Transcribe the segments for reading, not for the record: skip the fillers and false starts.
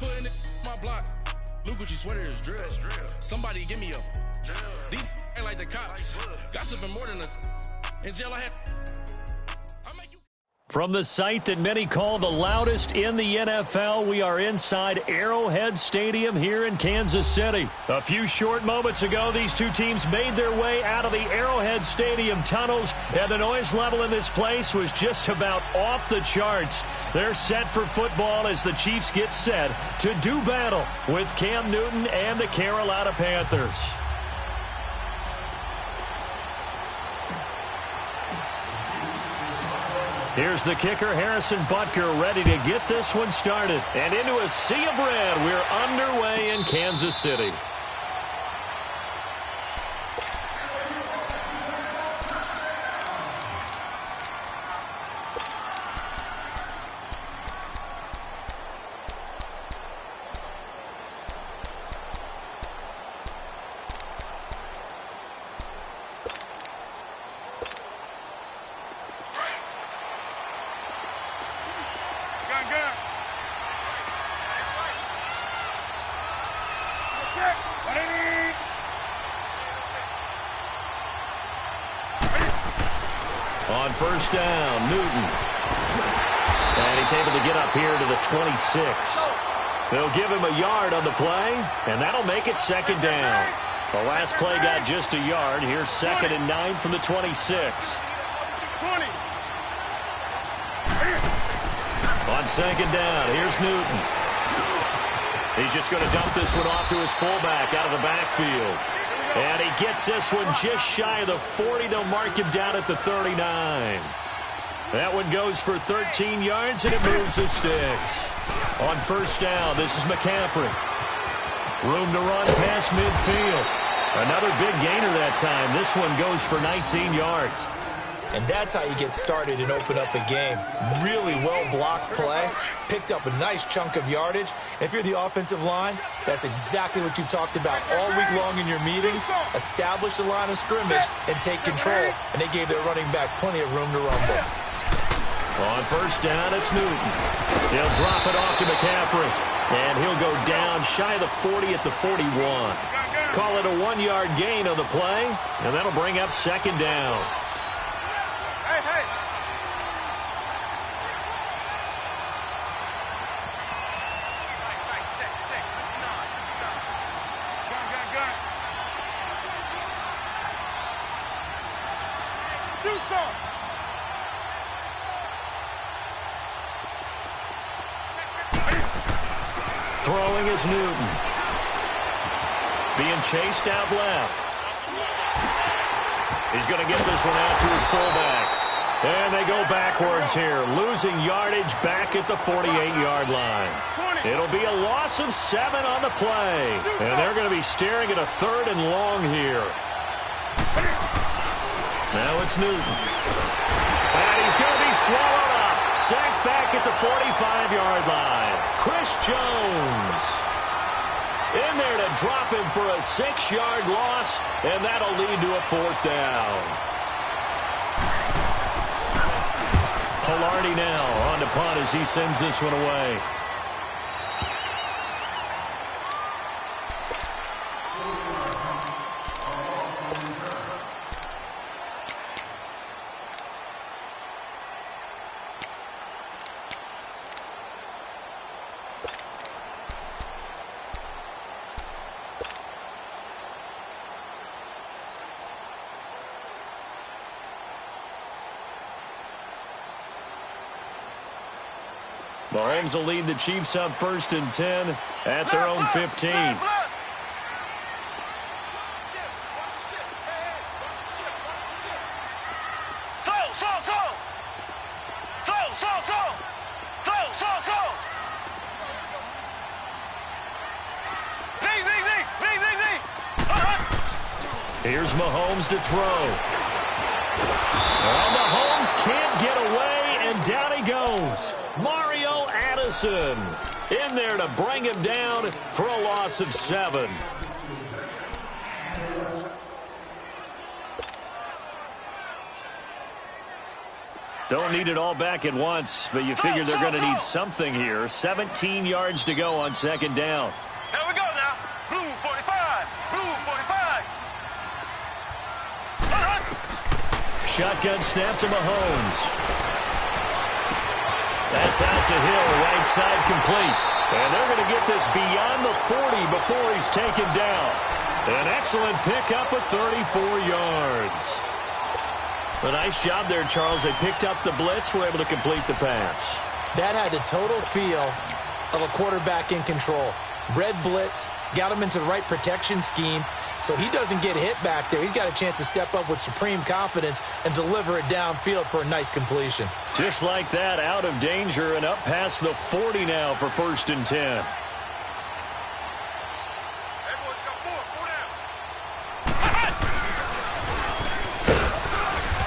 putting it in my block. New Gucci sweater is drill. Somebody give me a these ain't like the cops. Gossiping more than a in jail I had. From the site that many call the loudest in the NFL, we are inside Arrowhead Stadium here in Kansas City. A few short moments ago, these two teams made their way out of the Arrowhead Stadium tunnels, and the noise level in this place was just about off the charts. They're set for football as the Chiefs get set to do battle with Cam Newton and the Carolina Panthers. Here's the kicker, Harrison Butker, ready to get this one started. And into a sea of red, we're underway in Kansas City. On first down, Newton. And he's able to get up here to the 26. They'll give him a yard on the play, and that'll make it second down. The last play got just a yard. Here's 2nd and 9 from the 26. 20. On 2nd down, here's Newton. He's just going to dump this one off to his fullback out of the backfield. And he gets this one just shy of the 40. They'll mark him down at the 39. That one goes for 13 yards, and it moves the sticks. On first down, this is McCaffrey. Room to run past midfield. Another big gainer that time. This one goes for 19 yards. And that's how you get started and open up a game. Really well-blocked play. Picked up a nice chunk of yardage. And if you're the offensive line, that's exactly what you've talked about all week long in your meetings. Establish the line of scrimmage and take control. And they gave their running back plenty of room to rumble. On first down, it's Newton. They'll drop it off to McCaffrey. And he'll go down shy of the 40 at the 41. Call it a 1-yard gain on the play. And that'll bring up second down. Hey. Do something. Throwing is Newton. Being chased out left. He's going to get this one out to his fullback. And they go backwards here, losing yardage back at the 48-yard line. It'll be a loss of 7 on the play. And they're going to be staring at a 3rd and long here. Now it's Newton. And he's going to be swallowed up. Sacked back at the 45-yard line. Chris Jones in there to drop him for a 6-yard loss, and that'll lead to a 4th down. Polardi now on to punt as he sends this one away. Mahomes will lead the Chiefs up 1st and 10 at their own 15. Here's Mahomes to throw. Well, Mahomes can't get away, and down he goes. Mario Addison in there to bring him down for a loss of 7. Don't need it all back at once, but you figure they're going to need something here. 17 yards to go on second down. Here we go now. Blue 45. Blue 45. Shotgun snap to Mahomes. That's out to Hill, right side complete. And they're going to get this beyond the 40 before he's taken down. An excellent pickup of 34 yards. A nice job there, Charles. They picked up the blitz, were able to complete the pass. That had the total feel of a quarterback in control. Red blitz, got him into the right protection scheme, so he doesn't get hit back there. He's got a chance to step up with supreme confidence and deliver it downfield for a nice completion. Just like that, out of danger and up past the 40 now for 1st and 10.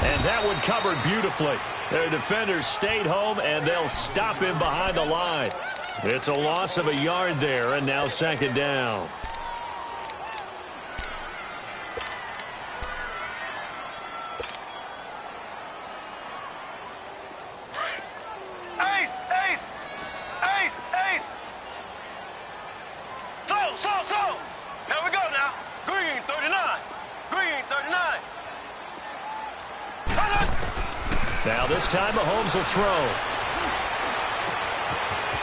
And that one covered beautifully. Their defenders stayed home, and they'll stop him behind the line. It's a loss of a yard there, and now second down. Ace, ace, ace, ace. Slow. Here we go now. Green 39. Green 39. Now this time Mahomes will throw.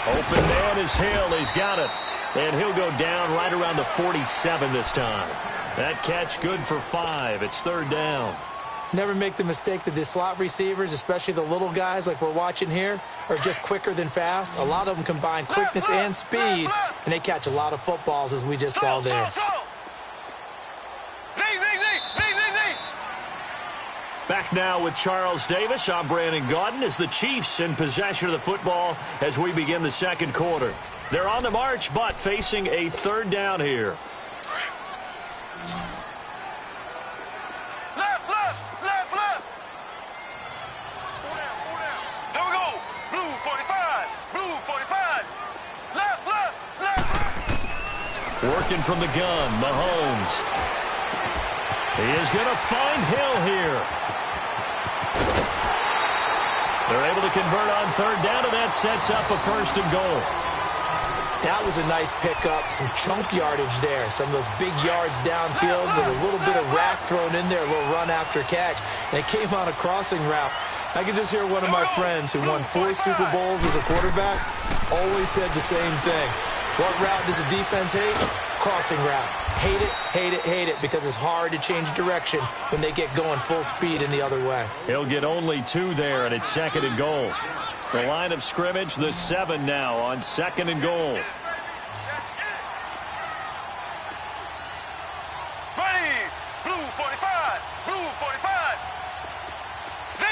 Open man is Hill. He's got it. And he'll go down right around the 47 this time. That catch good for 5. It's 3rd down. Never make the mistake that the slot receivers, especially the little guys like we're watching here, are just quicker than fast. A lot of them combine quickness and speed, and they catch a lot of footballs, as we just saw there. Back now with Charles Davis. I'm Brandon Gaudin as the Chiefs in possession of the football as we begin the second quarter. They're on the march, but facing a 3rd down here. Left. Pull down. Here we go. Blue 45. Blue 45. Left. Working from the gun, Mahomes. He is going to find Hill here. They're able to convert on 3rd down, and that sets up a 1st and goal. That was a nice pickup, some chunk yardage there. Some of those big yards downfield with a little bit of rack thrown in there, a little run after catch. And it came on a crossing route. I can just hear one of my friends who won 4 Super Bowls as a quarterback always said the same thing. What route does a defense hate? Crossing route. Hate it, because it's hard to change direction when they get going full speed in the other way. He'll get only 2 there, and it's 2nd and goal. The line of scrimmage, the 7 now on 2nd and goal. Ready. Blue 45. Blue 45. Z.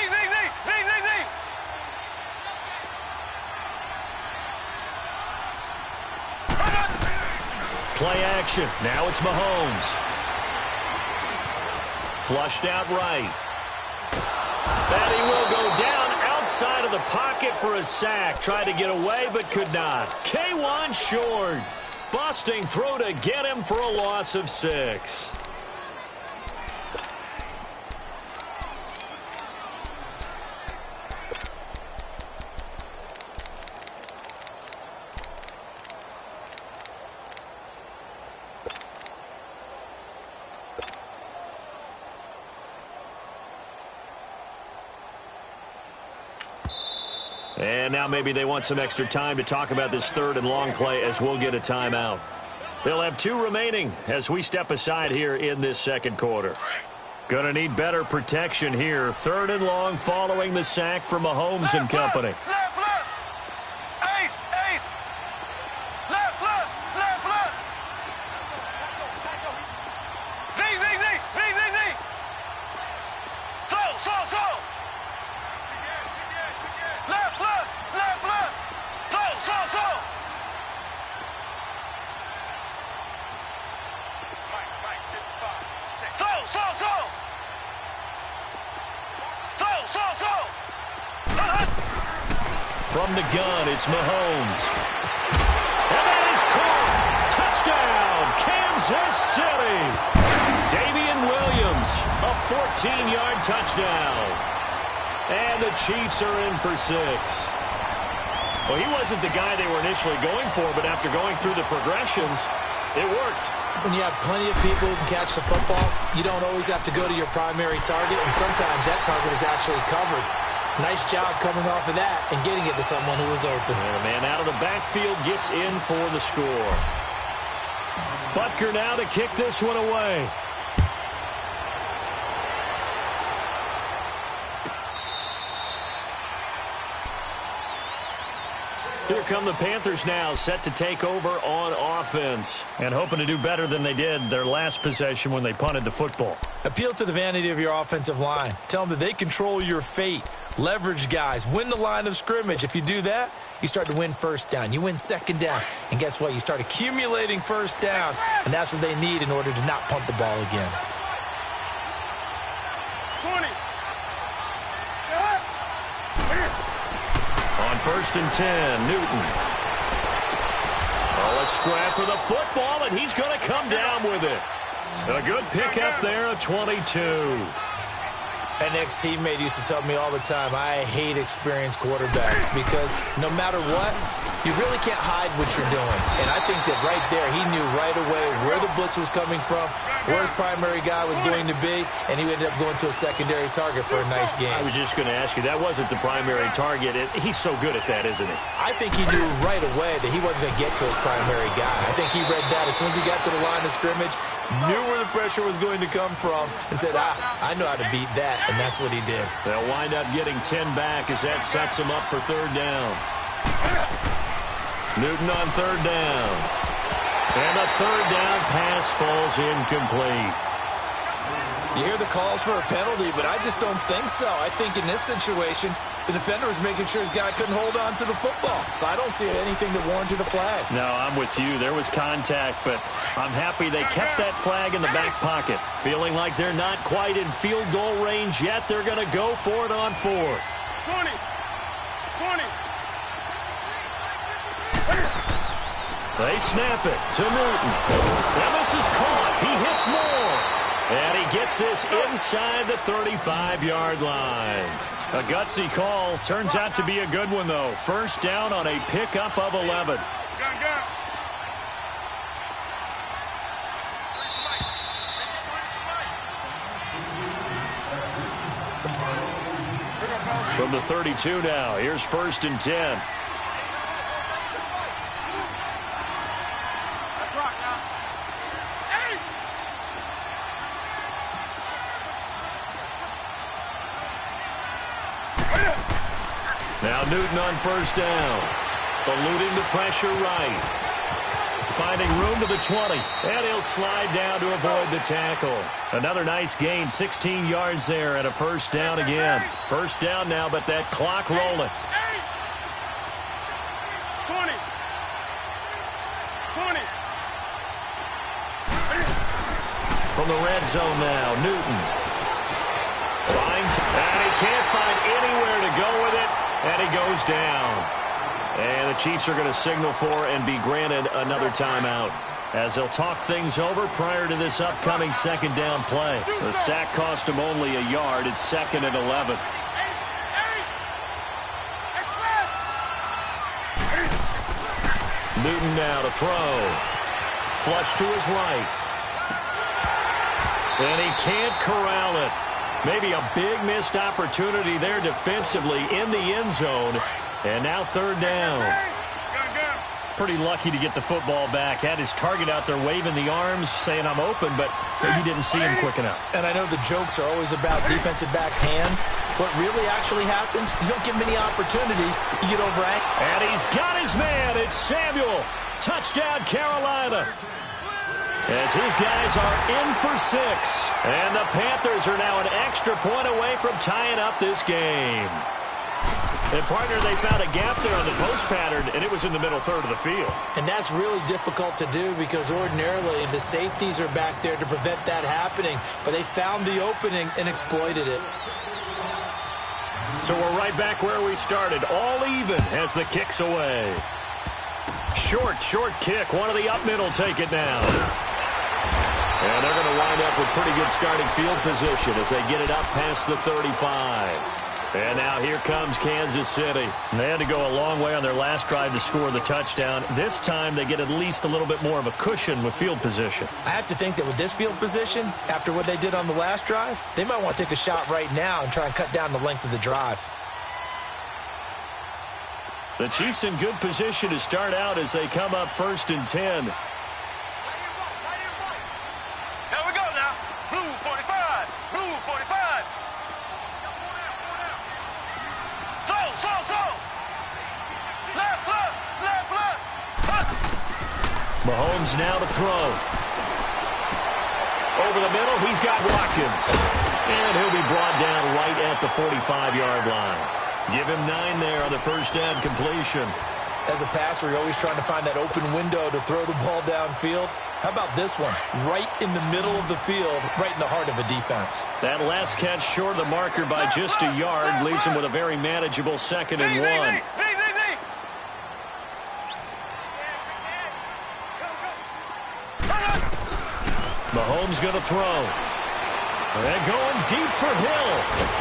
Play action. Now it's Mahomes. Flushed out right. And he will go down outside of the pocket for a sack. Tried to get away, but could not. K1 short. Busting through to get him for a loss of 6. And now maybe they want some extra time to talk about this 3rd and long play as we'll get a timeout. They'll have 2 remaining as we step aside here in this second quarter. Gonna need better protection here. 3rd and long following the sack from Mahomes and company. Left. Ace. Left. Z. Slow. Left. Slow. From the gun, it's Mahomes. And that is caught. Touchdown, Kansas City. Damian Williams, a 14-yard touchdown. And the Chiefs are in for 6. Well, he wasn't the guy they were initially going for, but after going through the progressions, it worked. When you have plenty of people who can catch the football, you don't always have to go to your primary target, and sometimes that target is actually covered. Nice job coming off of that and getting it to someone who was open. And the man out of the backfield gets in for the score. Butker now to kick this one away. Here come the Panthers now, set to take over on offense. And hoping to do better than they did their last possession when they punted the football. Appeal to the vanity of your offensive line. Tell them that they control your fate. Leverage guys. Win the line of scrimmage. If you do that, you start to win first down. You win second down. And guess what? You start accumulating first downs. And that's what they need in order to not punt the ball again. 20. On 1st and 10, Newton. Oh, a scrap for the football, and he's going to come down with it. A good pickup there, a 22. An ex-teammate used to tell me all the time, I hate experienced quarterbacks because no matter what, you really can't hide what you're doing. And I think that right there, he knew right away where the blitz was coming from, where his primary guy was going to be, and he ended up going to a secondary target for a nice game. I was just going to ask you, that wasn't the primary target. He's so good at that, isn't he? I think he knew right away that he wasn't going to get to his primary guy. I think he read that as soon as he got to the line of scrimmage, knew where the pressure was going to come from, and said, I know how to beat that, and that's what he did. They'll wind up getting 10 back as that sets him up for 3rd down. Newton on 3rd down. And the 3rd down pass falls incomplete. You hear the calls for a penalty, but I just don't think so. I think in this situation, the defender was making sure his guy couldn't hold on to the football. So I don't see anything that warranted a flag. No, I'm with you. There was contact, but I'm happy they kept that flag in the back pocket. Feeling like they're not quite in field goal range yet, they're going to go for it on 4th. 20. 20. They snap it to Newton. Now this is caught. He hits more. And he gets this inside the 35-yard line. A gutsy call. Turns out to be a good one, though. 1st down on a pickup of 11. From the 32 now, here's 1st and 10. Now Newton on 1st down. Eluding the pressure right. Finding room to the 20. And he'll slide down to avoid the tackle. Another nice gain, 16 yards there and a 1st down again. 1st down now, but that clock rolling. 20. 20. From the red zone now, Newton. Finds, and he can't find anywhere to go with it. And he goes down. And the Chiefs are going to signal for and be granted another timeout, as they'll talk things over prior to this upcoming 2nd down play. The sack cost him only a yard. It's 2nd and 11. Newton now to throw. Flush to his right. And he can't corral it. Maybe a big missed opportunity there defensively in the end zone. And now 3rd down. Pretty lucky to get the football back. Had his target out there waving the arms, saying I'm open, but maybe didn't see him quick enough. And I know the jokes are always about defensive backs' hands. What really actually happens, you don't get many opportunities. You get overranked. And he's got his man. It's Samuel. Touchdown, Carolina. As his guys are in for 6. And the Panthers are now an extra point away from tying up this game. And, partner, they found a gap there on the post pattern, and it was in the middle 3rd of the field. And that's really difficult to do because ordinarily the safeties are back there to prevent that happening. But they found the opening and exploited it. So we're right back where we started. All even as the kick's away. Short kick. One of the up middle take it now. And they're going to wind up with pretty good starting field position as they get it up past the 35. And now here comes Kansas City. They had to go a long way on their last drive to score the touchdown. This time they get at least a little bit more of a cushion with field position. I have to think that with this field position, after what they did on the last drive, they might want to take a shot right now and try and cut down the length of the drive. The Chiefs in good position to start out as they come up 1st and 10. Here we go now. Blue 45. Blue 45. Slow. Left. Mahomes now to throw. Over the middle, he's got Watkins. And he'll be brought down right at the 45-yard line. Give him 9 there on the first down completion. As a passer, you're always trying to find that open window to throw the ball downfield. How about this one? Right in the middle of the field, right in the heart of a defense. That last catch short of the marker by just a yard leaves him with a very manageable 2nd and 1. Mahomes going to throw. And going deep for Hill.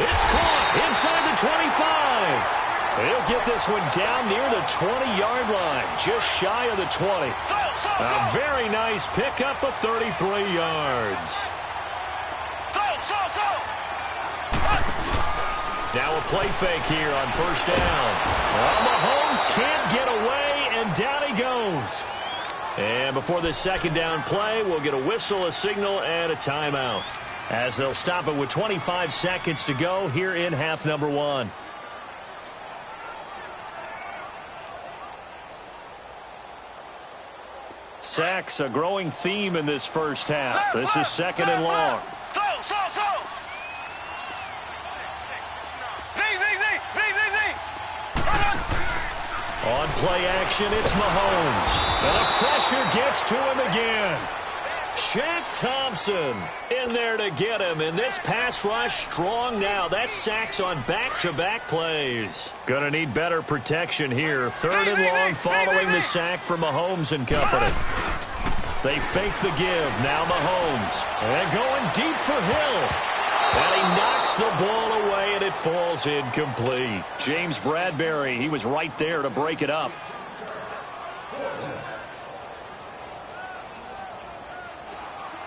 It's caught inside the 25. He'll get this one down near the 20-yard line, just shy of the 20. A very nice pickup of 33 yards. Now a play fake here on first down. Well, Mahomes can't get away, and down he goes. And before this second down play, we'll get a whistle, a signal, and a timeout, as they'll stop it with 25 seconds to go here in half number 1. Sacks, a growing theme in this first half. This is 2nd and long. On play action, it's Mahomes. And the pressure gets to him again. Shaq Thompson in there to get him. And this pass rush strong now. That's sacks on back-to-back plays. Gonna need better protection here. 3rd and long following the sack for Mahomes and company. They fake the give. Now Mahomes. And going deep for Hill. And he knocks the ball away, and it falls incomplete. James Bradbury, he was right there to break it up.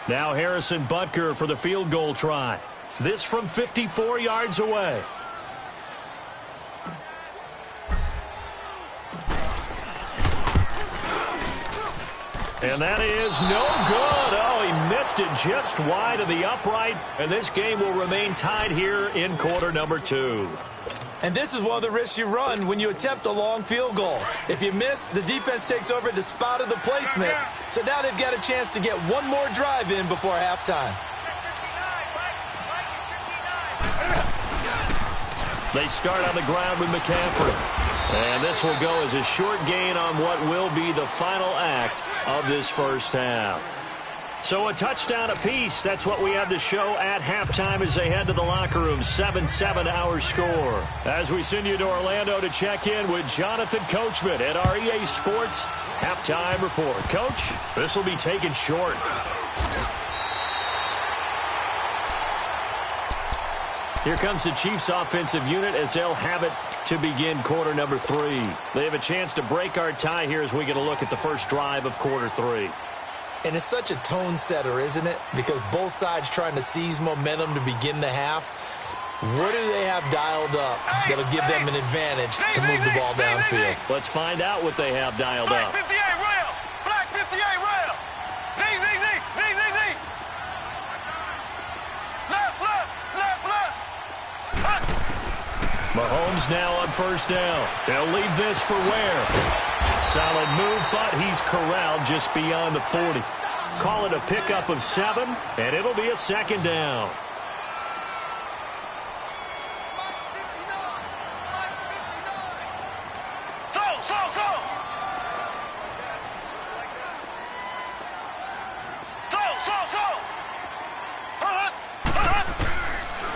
Now Harrison Butker for the field goal try. This from 54 yards away. And that is no good. Oh, he missed it just wide of the upright. And this game will remain tied here in quarter number 2. And this is one of the risks you run when you attempt a long field goal. If you miss, the defense takes over at the spot of the placement. So now they've got a chance to get one more drive in before halftime. They start on the ground with McCaffrey. And this will go as a short gain on what will be the final act of this first half. So a touchdown apiece. That's what we have to show at halftime as they head to the locker room. 7-7 our score. As we send you to Orlando to check in with Jonathan Coachman at our EA Sports Halftime Report. Coach, this will be taken short. Here comes the Chiefs offensive unit as they'll have it to begin quarter number 3. They have a chance to break our tie here as we get a look at the first drive of quarter 3. And it's such a tone setter, isn't it? Because both sides trying to seize momentum to begin the half. What do they have dialed up that'll give them an advantage to move the ball downfield? Let's find out what they have dialed up. Black 58 rail. Black 58 rail. Z. Left. Mahomes now on first down. They'll leave this for Ware. Solid move, but he's corralled just beyond the 40. Call it a pickup of 7, and it'll be a second down.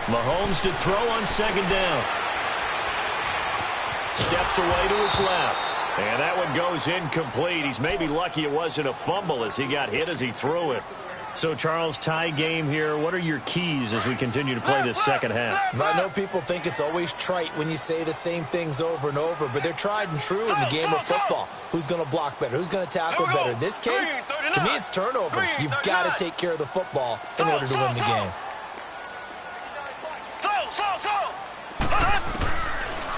Mahomes to throw on second down. Steps away to his left. And that one goes incomplete. He's maybe lucky it wasn't a fumble as he got hit as he threw it. So, Charles, tie game here. What are your keys as we continue to play this second half? I know people think it's always trite when you say the same things over and over, but they're tried and true in the game of football. Who's going to block better? Who's going to tackle better? In this case, to me, it's turnovers. You've got to take care of the football in order to win the game.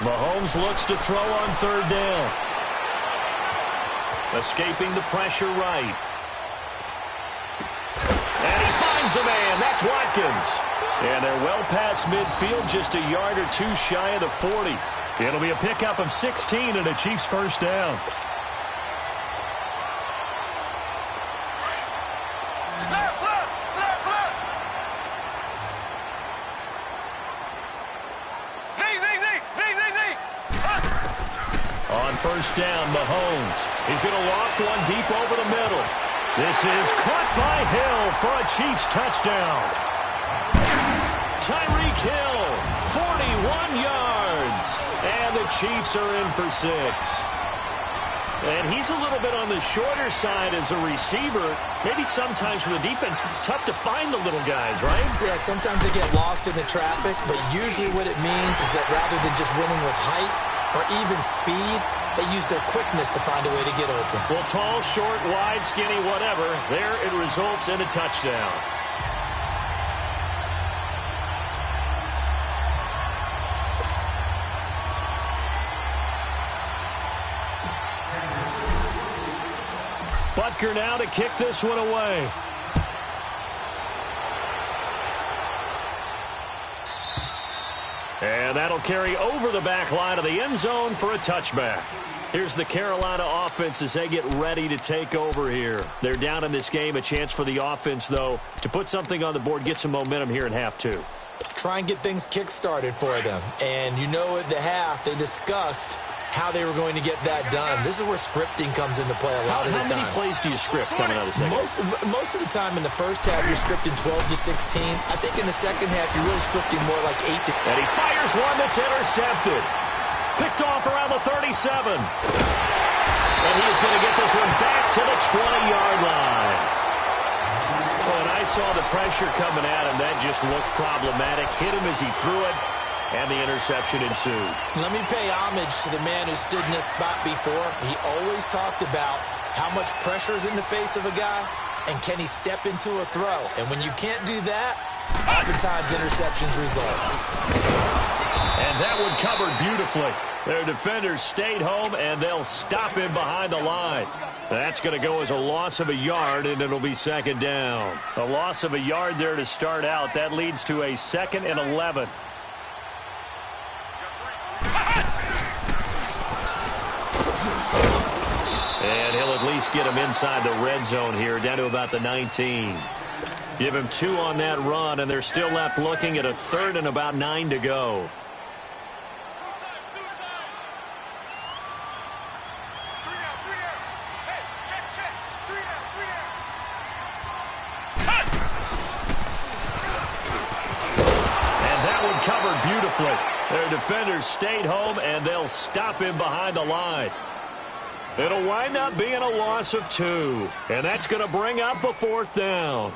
Mahomes looks to throw on third down. Escaping the pressure right. And he finds a man. That's Watkins. And they're well past midfield, just a yard or two shy of the 40. It'll be a pickup of 16 and a Chiefs first down. On first down, Mahomes. He's going to loft one deep over the middle. This is caught by Hill for a Chiefs touchdown. Tyreek Hill, 41 yards. And the Chiefs are in for 6. And he's a little bit on the shorter side as a receiver. Maybe sometimes for the defense, tough to find the little guys, right? Yeah, sometimes they get lost in the traffic, but usually what it means is that rather than just winning with height or even speed, they use their quickness to find a way to get open. Well, tall, short, wide, skinny, whatever, there it results in a touchdown. Butker now to kick this one away. And that'll carry over the back line of the end zone for a touchback. Here's the Carolina offense as they get ready to take over here. They're down in this game. A chance for the offense, though, to put something on the board, get some momentum here in half two. Try and get things kick-started for them. And you know at the half, they discussed how they were going to get that done. This is where scripting comes into play a lot of the time. How many plays do you script coming out of the second? Most of the time in the first half, you're scripting 12 to 16. I think in the second half, you're really scripting more like 8 to... And he fires one that's intercepted. Picked off around the 37. And he's going to get this one back to the 20-yard line. When I saw the pressure coming at him, that just looked problematic. Hit him as he threw it. And the interception ensued. Let me pay homage to the man who stood in this spot before. He always talked about how much pressure is in the face of a guy, and can he step into a throw. And when you can't do that, oftentimes interceptions result. And that one covered beautifully. Their defenders stayed home, and they'll stop him behind the line. That's going to go as a loss of a yard, and it'll be second down. A loss of a yard there to start out. That leads to a 2nd and 11. And he'll at least get him inside the red zone here, down to about the 19. Give him 2 on that run, and they're still left looking at a 3rd and about 9 to go. And that one covered beautifully. Their defenders stayed home, and they'll stop him behind the line. It'll wind up being a loss of 2. And that's going to bring up a 4th down.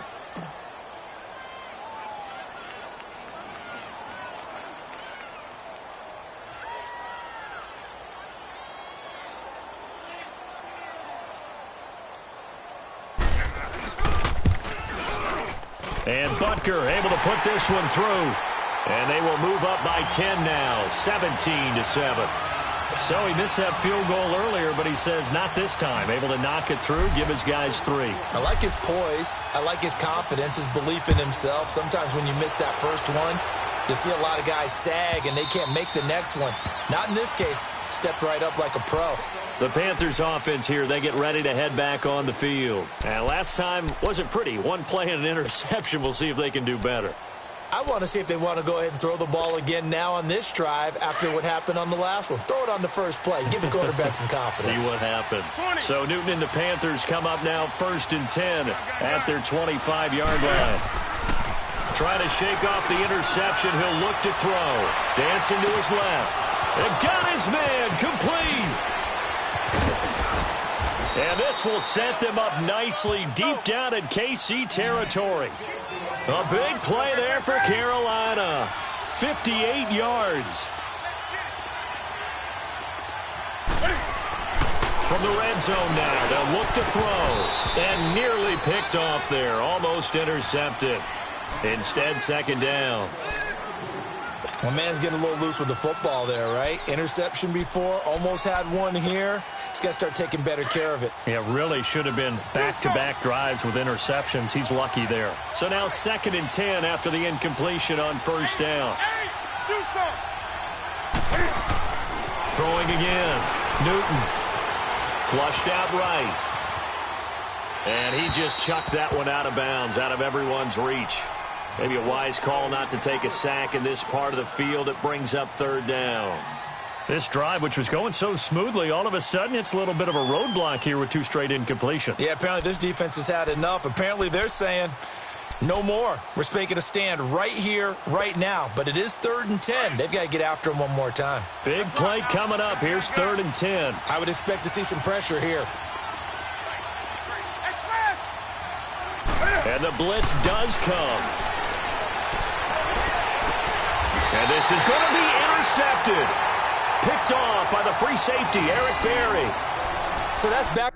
And Butker able to put this one through. And they will move up by 10 now, 17-7. So he missed that field goal earlier, but he says not this time. Able to knock it through, give his guys 3. I like his poise. I like his confidence, his belief in himself. Sometimes when you miss that first one, you'll see a lot of guys sag and they can't make the next one. Not in this case. Stepped right up like a pro. The Panthers offense here, they get ready to head back on the field. And last time wasn't pretty. One play and an interception. We'll see if they can do better. I want to see if they want to go ahead and throw the ball again now on this drive after what happened on the last one. Throw it on the first play. Give the quarterback some confidence. See what happens. So Newton and the Panthers come up now 1st and 10 at their 25-yard line. Trying to shake off the interception. He'll look to throw. Dancing to his left. And got his man complete. And this will set them up nicely deep down in KC territory. A big play there for Carolina. 58 yards. From the red zone now, they'll look to throw. And nearly picked off there. Almost intercepted. Instead, second down. My man's getting a little loose with the football there, right? Interception before, almost had one here. He's got to start taking better care of it. Yeah, really should have been back-to-back drives with interceptions. He's lucky there. So now 2nd and 10 after the incompletion on first down. Throwing again. Newton. Flushed out right. And he just chucked that one out of bounds, out of everyone's reach. Maybe a wise call not to take a sack in this part of the field. It brings up 3rd down. This drive, which was going so smoothly, all of a sudden it's a little bit of a roadblock here with 2 straight incompletions. Yeah, apparently this defense has had enough. Apparently they're saying, no more. We're making a stand right here, right now. But it is 3rd and 10. They've got to get after him one more time. Big play coming up. Here's 3rd and 10. I would expect to see some pressure here. And the blitz does come. And this is going to be intercepted. Picked off by the free safety, Eric Berry. So that's back.